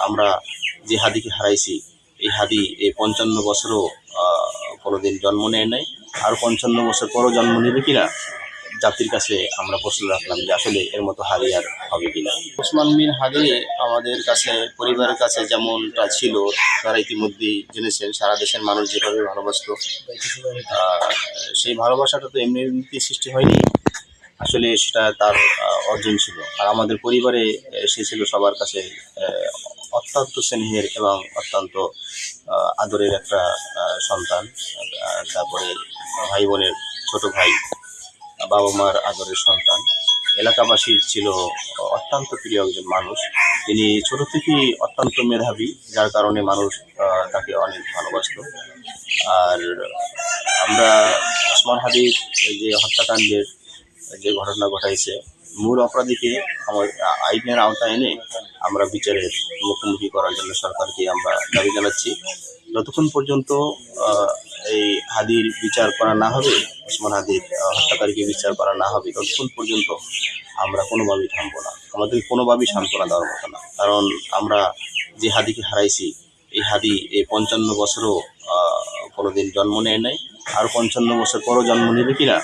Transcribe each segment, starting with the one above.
আমরা যে হাদিকে হারাইছি, এই হাদি এই 55 বছরও কোনোদিন জন্ম নেয় নাই, আর 55 বছর পরও জন্ম নেবে কিনা জাতির কাছে আমরা প্রশ্ন রাখলাম যে আসলে এর মতো হাদি আর হবে কিনা। ওসমান বিন হাদি আমাদের কাছে, পরিবারের কাছে যেমনটা ছিল তারা ইতিমধ্যেই জেনেছেন, সারা দেশের মানুষ যেভাবে ভালোবাসতো, সেই ভালোবাসাটা তো এমনি এমনিতেই সৃষ্টি হয়নি, আসলে সেটা তার অর্জন ছিল। আর আমাদের পরিবারে সে ছিল সবার কাছে অত্যন্ত স্নেহের এবং অত্যন্ত আদরের একটা সন্তান। তারপরে ভাই বোনের ছোট ভাই, বাবা মার আদরের সন্তান। এলাকাবাসীর ছিল অত্যন্ত প্রিয় একজন মানুষ। তিনি ছোট থেকেই অত্যন্ত মেধাবী, যার কারণে মানুষ তাকে অনেক ভালোবাসত। আর আমরা ওসমান হাদির যে হত্যাকাণ্ডের যে ঘটনা ঘটাইছে, মূল অপরাধীকে আইনের আওতায় এনে আমরা বিচারের মুখোমুখি করার জন্য সরকারকে আমরা দাবি জানাচ্ছি। যতক্ষণ পর্যন্ত এই হাদির বিচার করা না হবে, ওসমান হাদির হত্যাকারীকে বিচার করা না হবে, ততক্ষণ পর্যন্ত আমরা কোনোভাবেই থামবো না। আমাদের কোনোভাবেই সান্ত্বনা দেওয়ার মতো না, কারণ আমরা যে হাদিকে হারাইছি, এই হাদি এই 55 বছরও কোনোদিন জন্ম নেয় নাই, আর 55 বছর পরও জন্ম নেবে কিনা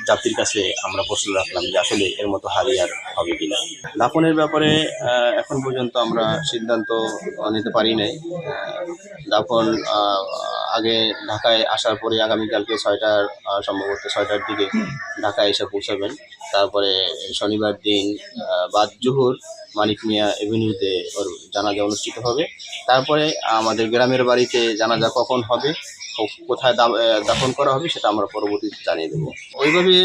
জাতির কাছে আমরা প্রশ্ন রাখলাম যে আসলে এর মতো হাদি আর হবে কিনা। দাফনের ব্যাপারে এখন পর্যন্ত আমরা সিদ্ধান্ত নিতে পারি নাই। দাফন আগে ঢাকায় আসার পরে আগামীকালকে সম্ভবত 6টার দিকে ঢাকায় এসে পৌঁছাবেন। তারপরে শনিবার দিন বাদ জোহর মানিক মিয়া এভিনিউতে ওর জানাজা অনুষ্ঠিত হবে। তারপরে আমাদের গ্রামের বাড়িতে জানাজা কখন হবে, কোথায় দাফন করা হবে, সেটা আমরা পরবর্তীতে জানিয়ে দেবো। ওইভাবে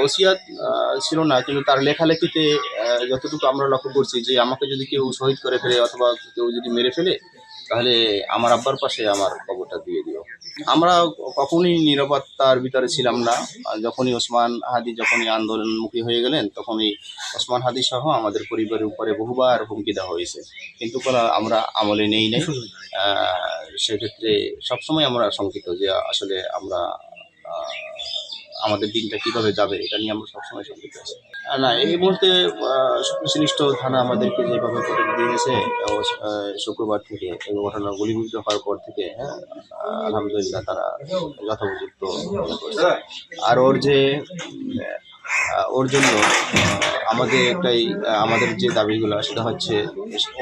ওসিয়াত ছিল না, কিন্তু তার লেখালেখিতে যতটুকু আমরা লক্ষ্য করছি যে আমাকে যদি কেউ শহীদ করে ফেলে অথবা কেউ যদি মেরে ফেলে, তাহলে আমার আব্বার পাশে আমার কবরটা দিয়ে দিও। আমরা কখনই নিরাপত্তার ভিতরে ছিলাম না। যখনই ওসমান হাদি আন্দোলনমুখী হয়ে গেলেন, তখনই ওসমান হাদি সহ আমাদের পরিবারের উপরে বহুবার হুমকি দেওয়া হয়েছে, কিন্তু আমরা আমলে নেই নাই। সেক্ষেত্রে সবসময় আমরা শঙ্কিত যে আসলে আমরা আমাদের দিনটা কীভাবে যাবে, এটা নিয়ে আমরা সবসময় শঙ্কিত আছি। না, এই মুহূর্তে সংশ্লিষ্ট থানা আমাদেরকে যেভাবে করে দিয়েছে, শুক্রবার থেকে এই ঘটনা গুলিবিদ্ধ হওয়ার পর থেকে, আলহামদুলিল্লাহ তারা যথোপযুক্ত করছে। আর ওর জন্য আমাদের যে দাবিগুলো, সেটা হচ্ছে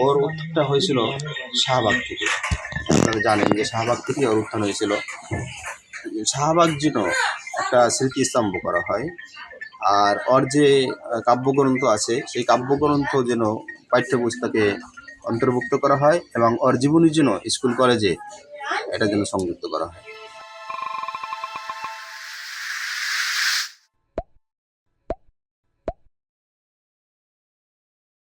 ওর উত্থানটা হয়েছিল শাহবাগ থেকে। আপনারা জানেন যে শাহবাগ থেকে ওর উত্থান হয়েছিল। শাহবাগ যেন একটা স্মৃতিস্তম্ভ করা হয়, আর ওর যে কাব্যগ্রন্থ আছে, সেই কাব্যগ্রন্থ যেন পাঠ্যপুস্তকে অন্তর্ভুক্ত করা হয় এবং ওর জীবনের জন্য স্কুল কলেজে এটা যেন সংযুক্ত করা হয়।